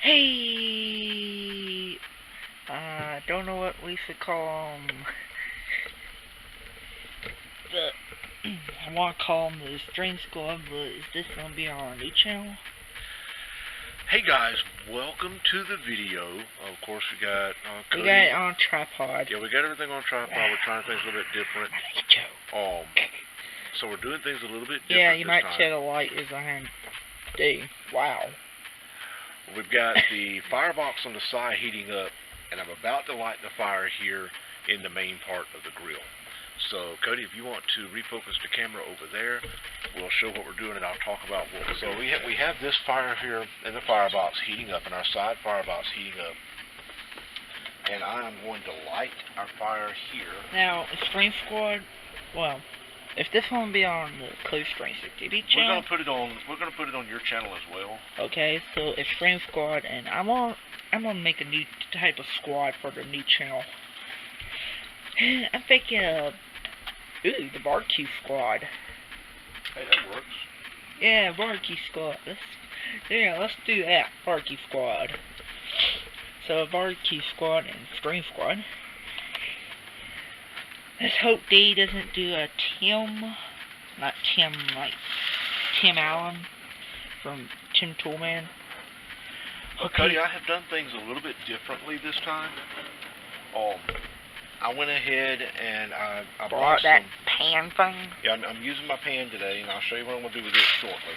Hey, don't know what we should call them. I want to call them the Stream Squad, but is this going to be on our new channel? Hey guys, welcome to the video. Of course, we got Cody. We got it on tripod. Yeah, we got everything on tripod. We're trying things a little bit different. So we're doing things a little bit different. Yeah, you might time. see the light is on. Dude, wow. We've got the firebox on the side heating up, and I'm about to light the fire here in the main part of the grill. So, Cody, if you want to refocus the camera over there, we'll show what we're doing, and I'll talk about what. So we have this fire here in the firebox heating up, and our side firebox heating up, and I am going to light our fire here. Now, Stream Squad, well, if this one be on the Cody Stream TV channel, we're gonna put it on your channel as well. Okay, so it's Stream Squad, and I'm gonna make a new type of squad for the new channel. I'm thinking of the barbecue squad. Hey, that works. Yeah, barbecue squad. Let's do that, barbecue squad. So barbecue squad and Stream Squad. Let's hope D doesn't do a not Tim, like Tim Allen from Tim Toolman. Well, Cody, I have done things a little bit differently this time. I went ahead and I bought that pan thing. Yeah, I'm using my pan today, and I'll show you what I'm going to do with it shortly.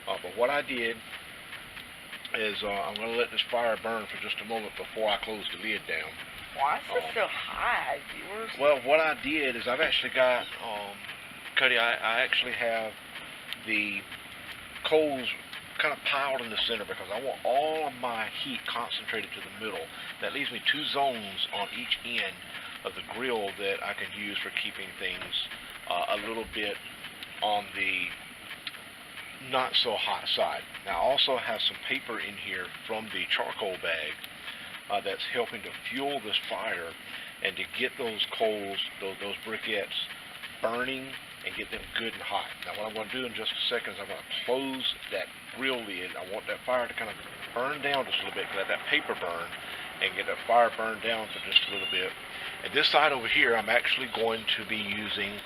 But what I did is I'm going to let this fire burn for just a moment before I close the lid down. Why is this so high, viewers? Well, what I did is I've actually got, Cody, I actually have the coals kind of piled in the center because I want all of my heat concentrated to the middle. That leaves me two zones on each end of the grill that I can use for keeping things a little bit on the not so hot side. Now I also have some paper in here from the charcoal bag that's helping to fuel this fire and to get those coals, those briquettes burning and get them good and hot. Now what I'm going to do in just a second is I'm going to close that grill lid. I want that fire to kind of burn down just a little bit, let that paper burn and get that fire burned down for just a little bit. And this side over here I'm actually going to be using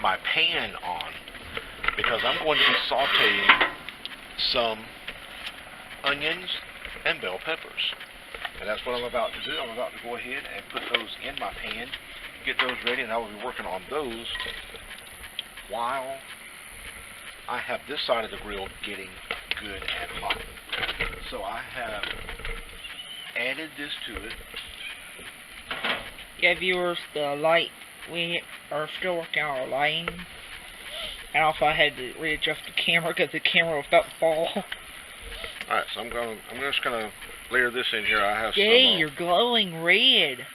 my pan on because I'm going to be sauteing some onions and bell peppers. And that's what I'm about to do. I'm about to go ahead and put those in my pan, get those ready, and I will be working on those while I have this side of the grill getting good and hot. So I have added this to it. Yeah, viewers, the light, we are still working on our lighting. And also I had to readjust the camera because the camera was about to fall. Alright, so I'm just gonna layer this in here. I have you're glowing red.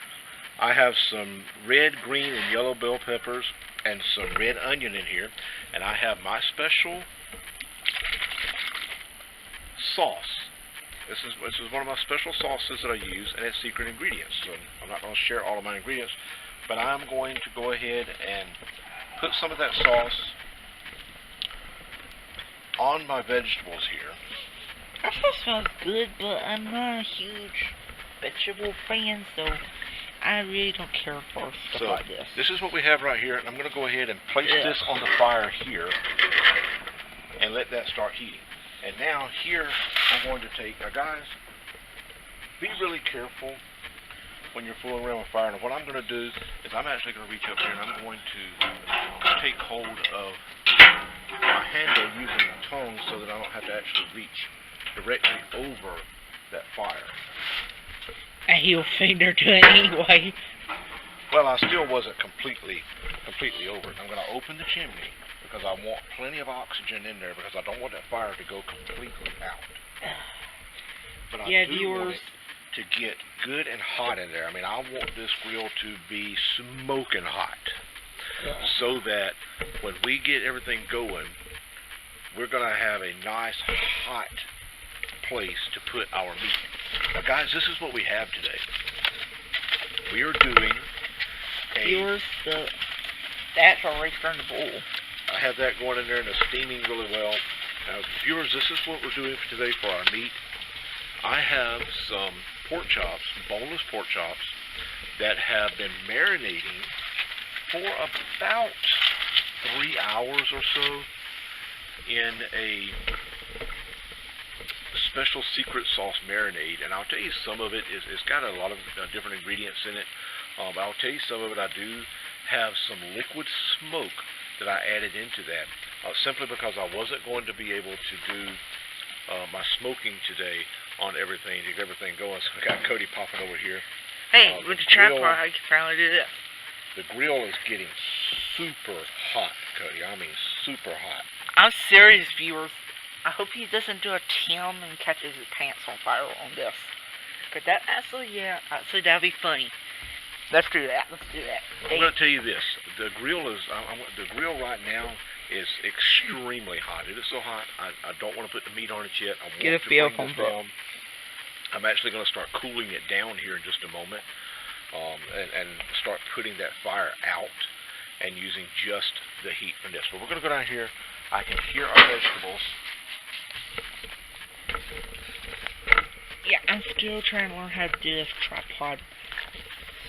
I have some red, green, and yellow bell peppers and some red onion in here, and I have my special sauce. This is one of my special sauces that I use, and it's secret ingredients. So I'm not going to share all of my ingredients, but I'm going to go ahead and put some of that sauce on my vegetables here. That smells good, but I'm not a huge vegetable fan, so I really don't care for stuff like this. This is what we have right here, and I'm going to go ahead and place this on the fire here and let that start heating. And now here I'm going to take, now guys, be really careful when you're fooling around with fire. And what I'm going to do is I'm actually going to reach up here and I'm going to take hold of my handle using my tongue so that I don't have to actually reach directly over that fire. And you'll finger to it anyway. Well, I still wasn't completely over it. I'm going to open the chimney because I want plenty of oxygen in there because I don't want that fire to go completely out. But I do want it to get good and hot in there. I mean, I want this grill to be smoking hot so that when we get everything going, we're going to have a nice hot place to put our meat. Now, guys, this is what we have today. We are doing a... Viewers, that's already starting to boil. I have that going in there and it's steaming really well. Now, viewers, this is what we're doing for today for our meat. I have some pork chops, boneless pork chops, that have been marinating for about 3 hours or so in a special secret sauce marinade. And I'll tell you, some of it is, it's got a lot of different ingredients in it. I'll tell you, some of it I do have some liquid smoke that I added into that, simply because I wasn't going to be able to do my smoking today on everything to get everything going. So I got Cody popping over here. Hey, with the tripod, I can finally do this. The grill is getting super hot, Cody. I mean, super hot. I'm serious, viewers. I hope he doesn't do a Tim and catches his pants on fire on this. Cause that actually, that'd be funny. Let's do that. I'm going to tell you this: the grill right now is extremely hot. It is so hot. I don't want to put the meat on it yet. I want to bring this down. I'm actually going to start cooling it down here in just a moment, and start putting that fire out and using just the heat from this. But we're going to go down here. I can hear our vegetables. Yeah, I'm still trying to learn how to do this tripod,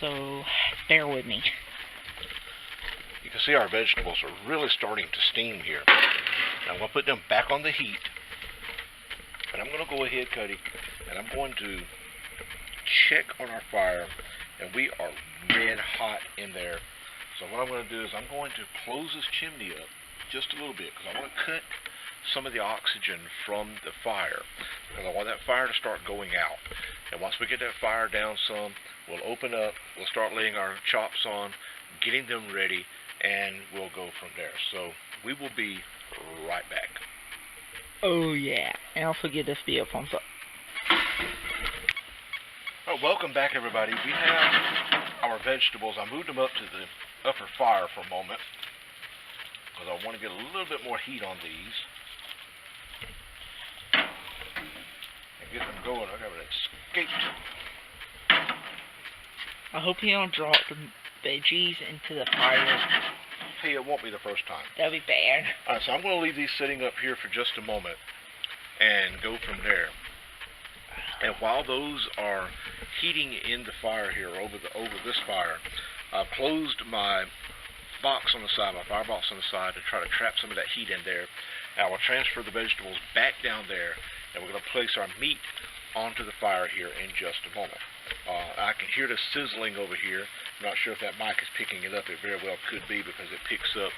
so bear with me. You can see our vegetables are really starting to steam here. Now I'm going to put them back on the heat. And I'm going to go ahead, Cody, and I'm going to check on our fire, and we are red hot in there. So what I'm going to do is I'm going to close this chimney up just a little bit, because I want to cut some of the oxygen from the fire, because I want that fire to start going out. And once we get that fire down some, we'll open up, we'll start laying our chops on, getting them ready, and we'll go from there. So we will be right back. Oh yeah, and also give this video a thumbs up. Oh, welcome back, everybody. We have our vegetables. I moved them up to the upper fire for a moment, because I want to get a little bit more heat on these and get them going. I got it escaped. I hope you don't drop the veggies into the fire. Hey, it won't be the first time. That'd be bad. Alright, so I'm going to leave these sitting up here for just a moment and go from there. And while those are heating in the fire here, over this fire, I've closed my box on the side, my firebox on the side, to try to trap some of that heat in there. And I will transfer the vegetables back down there, and we're going to place our meat onto the fire here in just a moment. I can hear the sizzling over here. I'm not sure if that mic is picking it up. It very well could be, because it picks up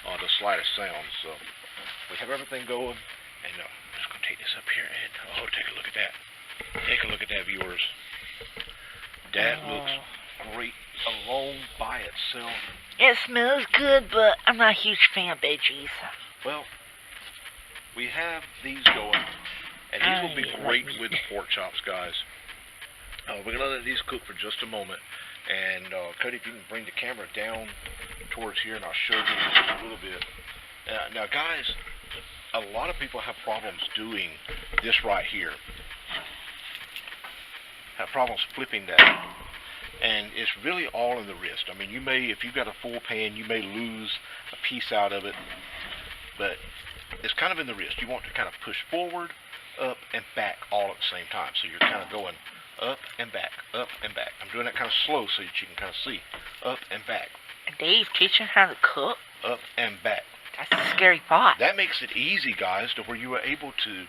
the slightest sound. So we have everything going, and I'm just going to take this up here and take a look at that. Take a look at that, viewers. That looks great alone by itself. It smells good, but I'm not a huge fan of veggies. Well, we have these going, and these will be great with the pork chops, guys. We're going to let these cook for just a moment. And Cody, if you can bring the camera down towards here, and I'll show you just a little bit. Now, guys, a lot of people have problems doing this right here. Have problems flipping that. And it's really all in the wrist. I mean, you may, if you've got a full pan, you may lose a piece out of it. But it's kind of in the wrist. You want to kind of push forward, up, and back all at the same time. So you're kind of going up and back, up and back. I'm doing that kind of slow so that you can kind of see. Up and back. Dave teaching how to cook? Up and back. That's a scary thought. That makes it easy, guys, to where you are able to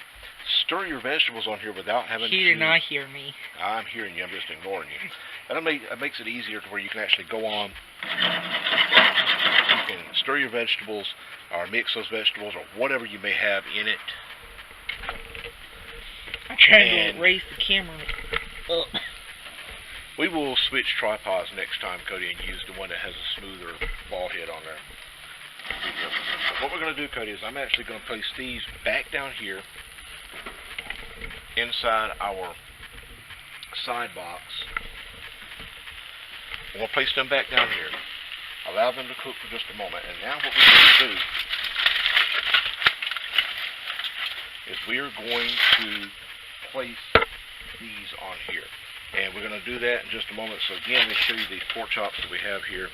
stir your vegetables on here without having to... You do not hear me. I'm hearing you. I'm just ignoring you. And it makes it easier to where you can actually go on. You can stir your vegetables or mix those vegetables or whatever you may have in it. I'm trying to raise the camera up. We will switch tripods next time, Cody, and use the one that has a smoother ball head on there. So what we're going to do, Cody, is I'm actually going to place these back down here inside our side box. We'll place them back down here. Allow them to cook for just a moment. And now what we're going to do is we're going to place these on here. And we're going to do that in just a moment. So again, let me show you these pork chops that we have here.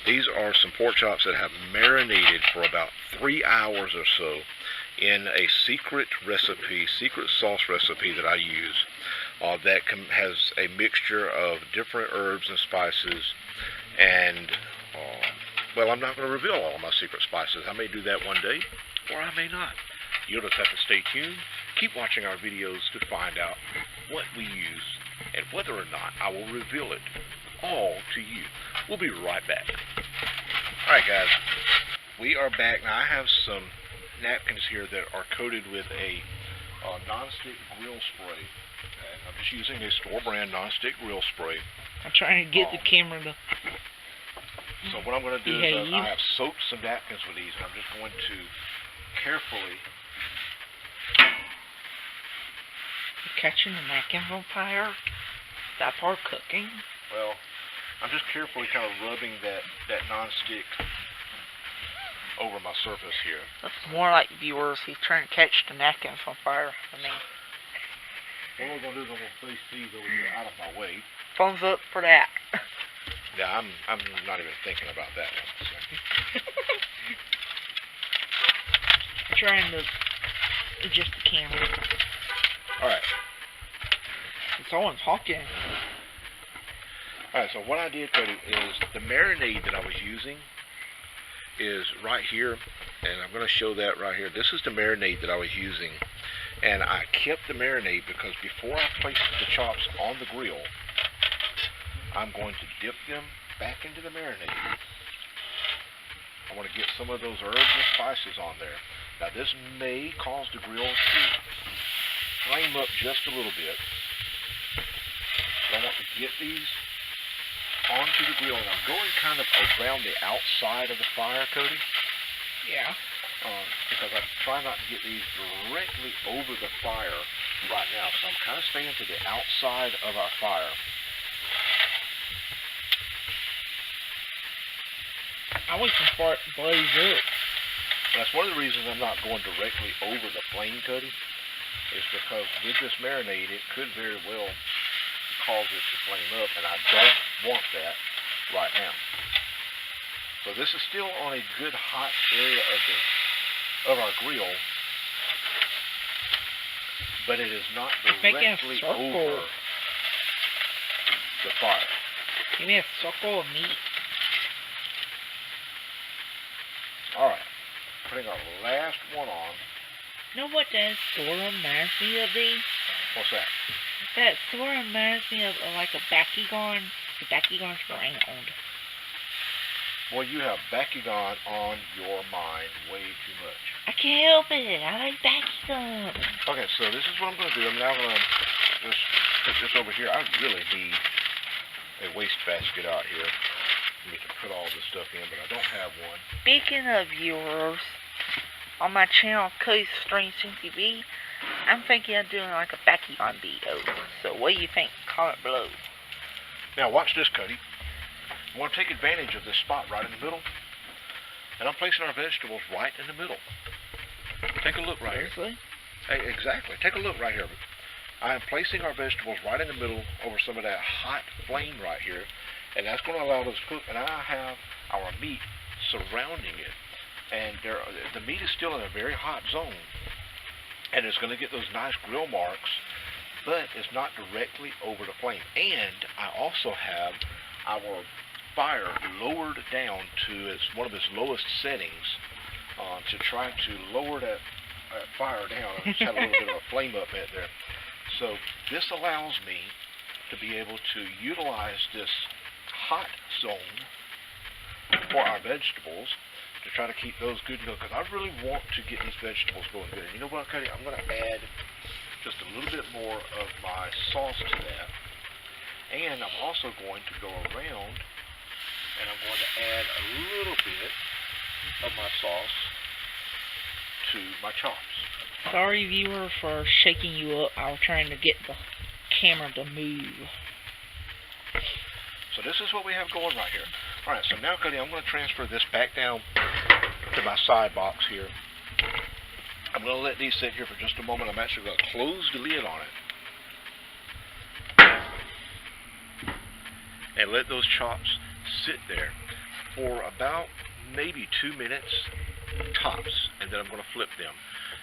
These are some pork chops that have marinated for about 3 hours or so in a secret recipe, secret sauce recipe that I use that has a mixture of different herbs and spices. And, well, I'm not going to reveal all of my secret spices. I may do that one day, or I may not. You'll just have to stay tuned. Keep watching our videos to find out what we use and whether or not I will reveal it all to you. We'll be right back. Alright guys, we are back. Now I have some napkins here that are coated with a non-stick grill spray. And I'm just using a store brand non-stick grill spray. I'm trying to get the camera to... So what I'm going to do is I have soaked some napkins with these, and I'm just going to carefully... Catching the napkins on fire? That part cooking? Well, I'm just carefully kind of rubbing that non-stick over my surface here. That's more like viewers. He's trying to catch the napkins on fire. I mean, what we're going to do is I'm going to place these over here out of my way. thumbs up for that. Yeah, I'm not even thinking about that one. Trying to adjust the camera. Alright. Someone's talking. Alright, so what I did, Cody, is the marinade that I was using is right here, and I'm going to show that right here. This is the marinade that I was using, and I kept the marinade because before I placed the chops on the grill, I'm going to dip them back into the marinade. I want to get some of those herbs and spices on there. Now this may cause the grill to flame up just a little bit. But I want to get these onto the grill, and I'm going kind of around the outside of the fire, Cody. Yeah. Because I'm trying not to get these directly over the fire right now. So I'm kind of staying to the outside of our fire. I wait for it to blaze up. That's one of the reasons I'm not going directly over the flame, Cody, is because with this marinade, it could very well cause it to flame up, and I don't want that right now. So this is still on a good hot area of our grill, but it is not directly over the fire. Give me a circle of meat. Alright, putting our last one on. You know what that sort of reminds me of, these? What's that? That sort of reminds me of like a Bakugan. The Bakugan's round. Boy, you have Bakugan on your mind way too much. I can't help it. I like Bakugan. Okay, so this is what I'm going to do. I'm now going to just put this over here. I really need a waste basket out here for me to put all this stuff in, but I don't have one. Speaking of viewers, on my channel, Cody's Stream TV, I'm thinking of doing like a Bakugan video. So what do you think? Comment below. Now watch this, Cody. I want to take advantage of this spot right in the middle, and I'm placing our vegetables right in the middle. Take a look right here. Hey, exactly. Take a look right here. I am placing our vegetables right in the middle over some of that hot flame right here, and that's going to allow us to cook. And I have our meat surrounding it, and the meat is still in a very hot zone, and it's going to get those nice grill marks, but it's not directly over the flame. And I also have our fire lowered down to one of its lowest settings to try to lower that fire down. I just had a little bit of a flame up at there. So this allows me to be able to utilize this hot zone for our vegetables to try to keep those good to go, because I really want to get these vegetables going good. And you know what, Cody? I'm going to add just a little bit more of my sauce to that. And I'm also going to go around and I'm going to add a little bit of my sauce to my chops. Sorry, viewer, for shaking you up. I was trying to get the camera to move. So this is what we have going right here. Alright, so now, Cody, I'm going to transfer this back down to my side box here. I'm going to let these sit here for just a moment. I'm actually going to close the lid on it and let those chops sit there for about maybe 2 minutes, tops, and then I'm going to flip them.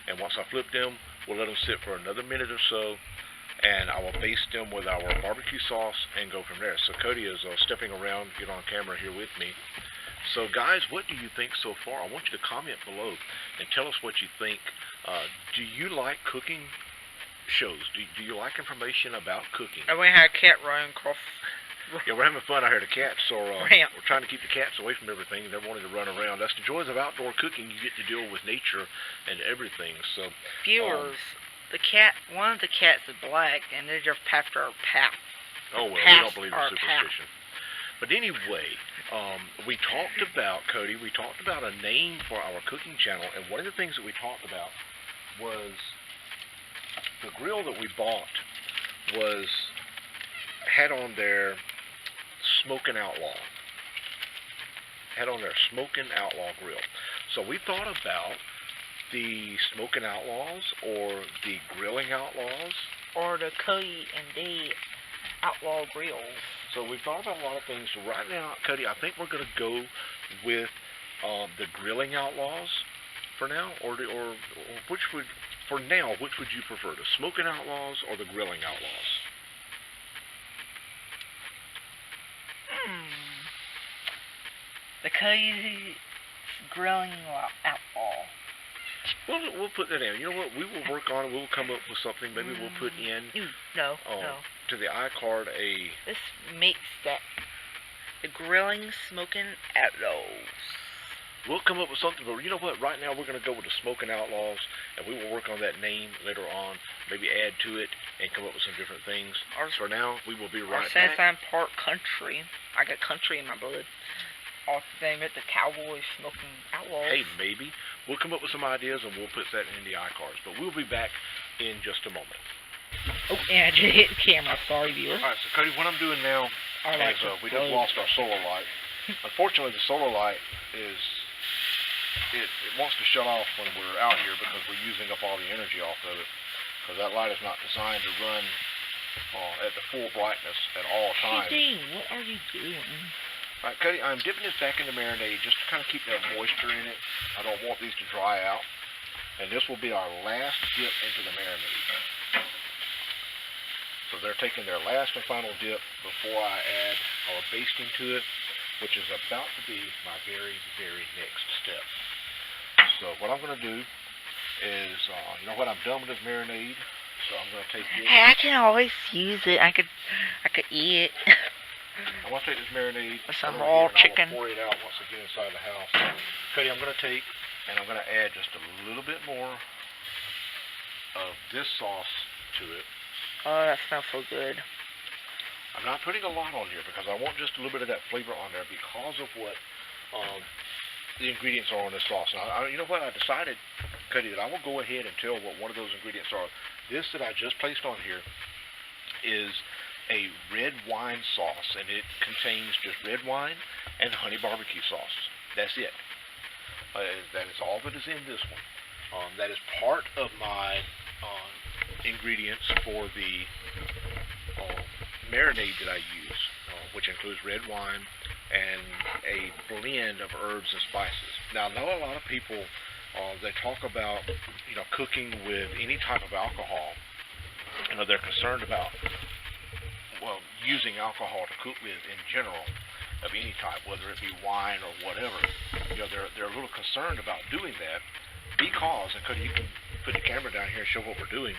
And once I flip them, we'll let them sit for another minute or so, and I will baste them with our barbecue sauce and go from there. So Cody is stepping around, get on camera here with me. So guys, what do you think so far? I want you to comment below and tell us what you think. Do you like cooking shows? Do you like information about cooking? And we had a cat running across. Yeah, we're having fun out here. The cats are, Ramp. we're trying to keep the cats away from everything. They're wanting to run around. That's the joys of outdoor cooking. You get to deal with nature and everything. So, Viewers, one of the cats is black, and they just passed our path. Oh, well, we don't believe in superstition. But anyway, we talked about, Cody, we talked about a name for our cooking channel, and one of the things that we talked about was the grill that we bought had on there Smokin' Outlaw. Had on their Smokin' Outlaw grill. So we thought about the Smokin' Outlaws or the Grillin Outlaws. Or the Cody and Dave Outlaw Grills. So we thought about a lot of things. So right now, Cody, I think we're going to go with the Grillin Outlaws for now. Or which would, for now, which would you prefer? The Smokin' Outlaws or the Grillin Outlaws? The Cody's Grillin Outlaw. We'll put that in. You know what? We will work on it. We'll come up with something. Maybe we'll put in no. to the iCard a. This makes that the Grillin Smokin' Outlaws. We'll come up with something, but you know what? Right now we're going to go with the Smokin' Outlaws, and we will work on that name later on. Maybe add to it and come up with some different things. For now, we will be right since back. I'm part country, I got country in my blood. I'll name it the Cowboy Smokin' Outlaws. Hey, maybe. We'll come up with some ideas, and we'll put that in the iCards. But we'll be back in just a moment. Oh, and I just hit the camera. Sorry, viewer. All right, so Cody, what I'm doing now is we just lost our solar light. Unfortunately, the solar light is... It wants to shut off when we're out here because we're using up all the energy off of it. Because that light is not designed to run at the full brightness at all times. Hey, Dean, what are you doing? Alright, Cody, I'm dipping this back in the marinade just to kind of keep that moisture in it. I don't want these to dry out. And this will be our last dip into the marinade. So they're taking their last and final dip before I add our basting to it, which is about to be my very, very next step. So what I'm going to do is, you know what, I'm done with this marinade, so I'm going to take this. Hey, I can always use it. I could eat it. I'm going to take this marinade with some raw chicken. Pour it out once I get inside the house. Cody, I'm going to take and I'm going to add just a little bit more of this sauce to it. Oh, that smells so good. I'm not putting a lot on here because I want just a little bit of that flavor on there because of what the ingredients are on this sauce. Now, you know what? I decided, Cody, that I will go ahead and tell what one of those ingredients are. This that I just placed on here is a red wine sauce, and it contains just red wine and honey barbecue sauce. That's it. That is all that is in this one. That is part of my ingredients for the marinade that I use, which includes red wine and a blend of herbs and spices. Now, I know a lot of people, they talk about, cooking with any type of alcohol. They're concerned about, using alcohol to cook with in general, of any type, whether it be wine or whatever. They're a little concerned about doing that because, and Cody, you can put the camera down here and show what we're doing.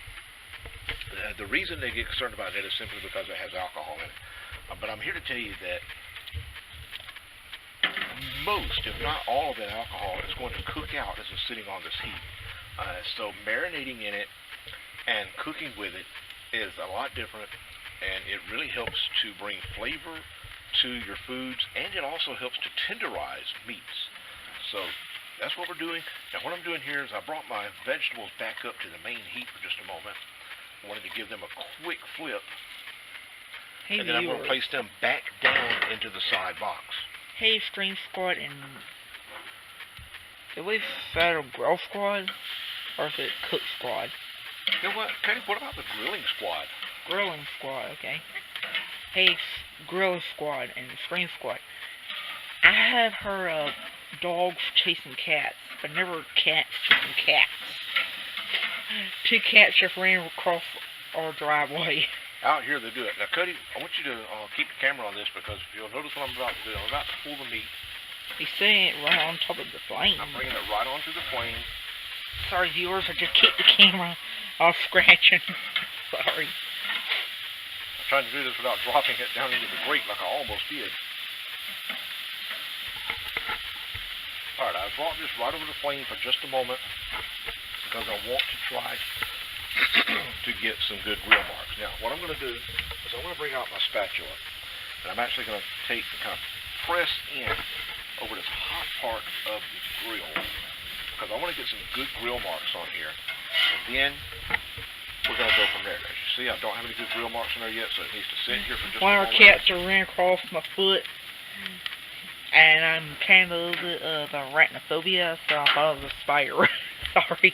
The reason they get concerned about that is simply because it has alcohol in it. But I'm here to tell you that most, if not all, of that alcohol is going to cook out as it's sitting on this heat. So marinating in it and cooking with it is a lot different, and it really helps to bring flavor to your foods, and it also helps to tenderize meats. So that's what we're doing. Now what I'm doing here is I brought my vegetables back up to the main heat for just a moment. I wanted to give them a quick flip, and then I'm going to place them back down into the side box. Hey, Stream Squad, and did we settle Grill Squad, or is it Cook Squad? You know what, Cody, what about the Grilling Squad? Grilling Squad, okay. Hey, Grill Squad and Stream Squad. I have heard of dogs chasing cats, but never cats chasing cats. 2 cats just ran across our driveway. Out here they do it. Now, Cody, I want you to keep the camera on this because you'll notice what I'm about to do. I'm about to pull the meat. He's saying it right on top of the flame. I'm bringing it right onto the flame. Sorry, viewers, I just kicked the camera off scratching. Sorry. I'm trying to do this without dropping it down into the grate like I almost did. Alright, I brought this right over the flame for just a moment because I want to try to get some good grill marks. Now, what I'm going to do is I'm going to bring out my spatula, and I'm actually going to take and kind of press in over this hot part of the grill because I want to get some good grill marks on here. And then we're going to go from there. As you see, I don't have any good grill marks on there yet, so it needs to sit here for just a One of our moment. cats are ran across my foot, and I'm kind of a little bit of arachnophobia, so I thought it was a spider. Sorry.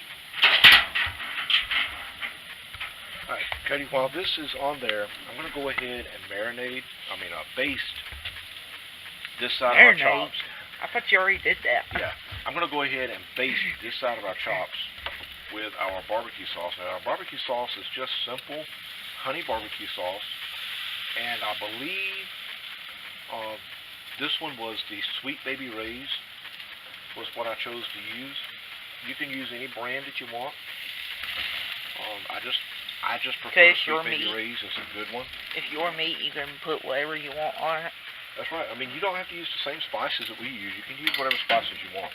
Alright, Cody, while this is on there, I'm going to go ahead and baste this side of our chops. I thought you already did that. Yeah, I'm going to go ahead and baste this side of our chops with our barbecue sauce. Now, our barbecue sauce is just simple honey barbecue sauce, and I believe this one was the Sweet Baby Ray's was what I chose to use. You can use any brand that you want. I just prefer Sweet Baby Ray's. It's a good one. If your meat, you can put whatever you want on it. That's right. I mean, you don't have to use the same spices that we use. You can use whatever spices you want.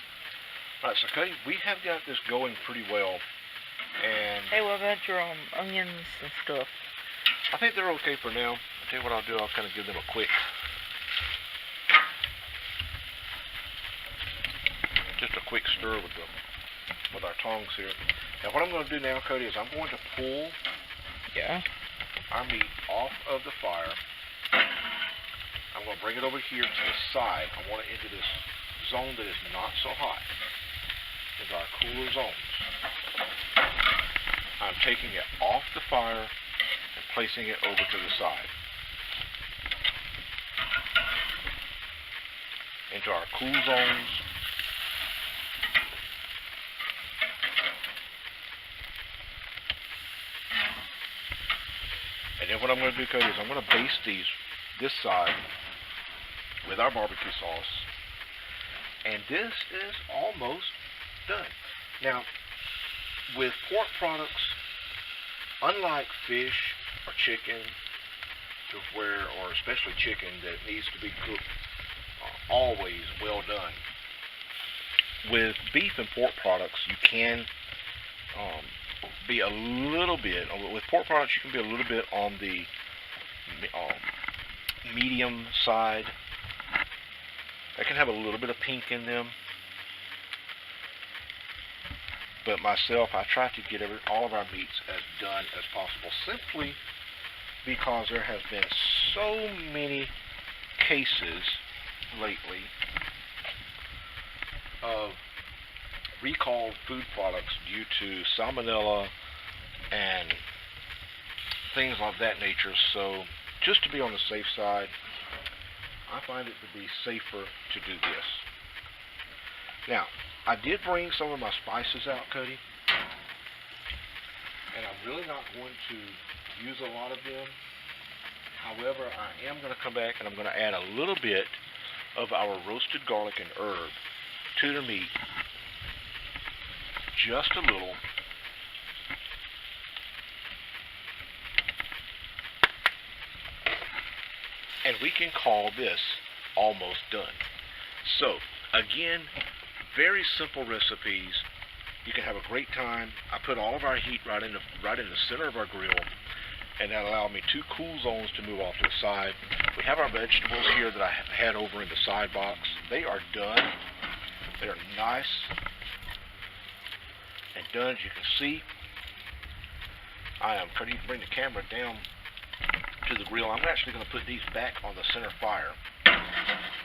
All right, so Cody, we have got this going pretty well. And hey, what about your onions and stuff? I think they're okay for now. I'll tell you what I'll do. I'll kind of give them a quick, just a quick stir with our tongs here. Now, what I'm going to do now, Cody, is I'm going to pull our meat off of the fire. I'm going to bring it over here to the side. I want it into this zone that is not so hot, into our cooler zones. I'm taking it off the fire and placing it over to the side, into our cool zones. And then what I'm going to do, Cody, is I'm going to baste this side with our barbecue sauce. And this is almost done. Now, with pork products, unlike fish or chicken, or especially chicken that needs to be cooked always well done, with beef and pork products, you can be a little bit, with pork products you can be a little bit on the medium side. They can have a little bit of pink in them. But myself, I try to get all of our meats as done as possible, simply because there have been so many cases lately of recalled food products due to salmonella and things of that nature. So just to be on the safe side, I find it to be safer to do this. Now, I did bring some of my spices out, Cody, and I'm really not going to use a lot of them. However, I am going to come back and I'm going to add a little bit of our roasted garlic and herb to the meat. Just a little. And we can call this almost done. So, again, very simple recipes. You can have a great time. I put all of our heat right in the center of our grill, and that allowed me 2 cool zones to move off to the side. We have our vegetables here that I have had over in the side box. They are done. They are nice and done, as you can see. Cody, you can bring the camera down to the grill. I'm actually going to put these back on the center fire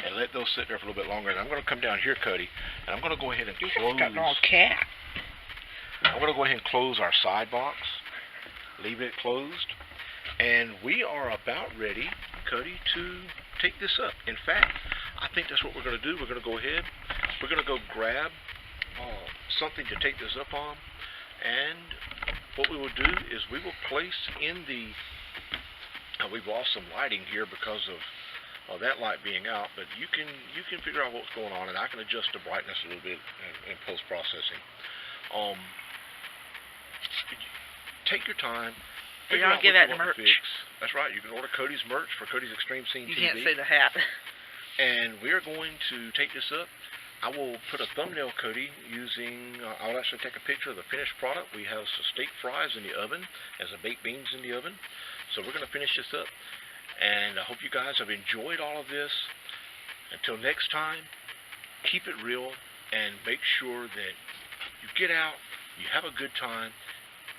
and let those sit there for a little bit longer. And I'm going to come down here, Cody, and I'm going to go ahead and close. I'm going to go ahead and close our side box, leave it closed, and we are about ready, Cody, to take this up. In fact, I think that's what we're going to do. We're going to go ahead we're going to go grab something to take this up on, and what we will do is we will place in the, we've lost some lighting here because of that light being out, but you can figure out what's going on, and I can adjust the brightness a little bit in post-processing. Take your time. You don't give that merch. That's right. You can order Cody's merch for Cody's Extreme Scene TV. You can't see the hat. And we are going to take this up. I will put a thumbnail, Cody, using, I'll actually take a picture of the finished product. We have some steak fries in the oven and some baked beans in the oven. So we're going to finish this up. And I hope you guys have enjoyed all of this. Until next time, keep it real and make sure that you get out, you have a good time.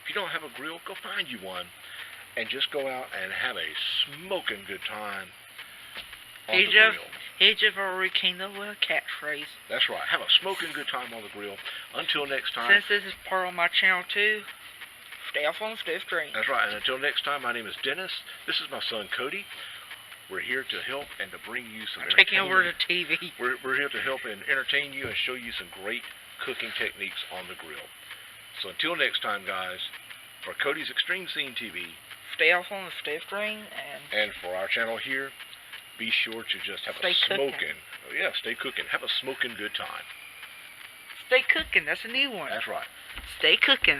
If you don't have a grill, go find you one and just go out and have a smoking good time on the grill. Here's your volcano catchphrase. That's right. Have a smoking good time on the grill. Until next time. Since this is part of my channel too, stay off on the stiff drink. That's right. And until next time, my name is Dennis. This is my son Cody. We're here to help and to bring you some entertainment. Taking over the TV. We're here to help and entertain you and show you some great cooking techniques on the grill. So until next time, guys, for Cody's Extreme Scene TV, stay off on the stiff drink, and for our channel here, be sure to just have a smoking. Yeah, stay cooking. Have a smoking good time. Stay cooking. That's a new one. That's right. Stay cooking.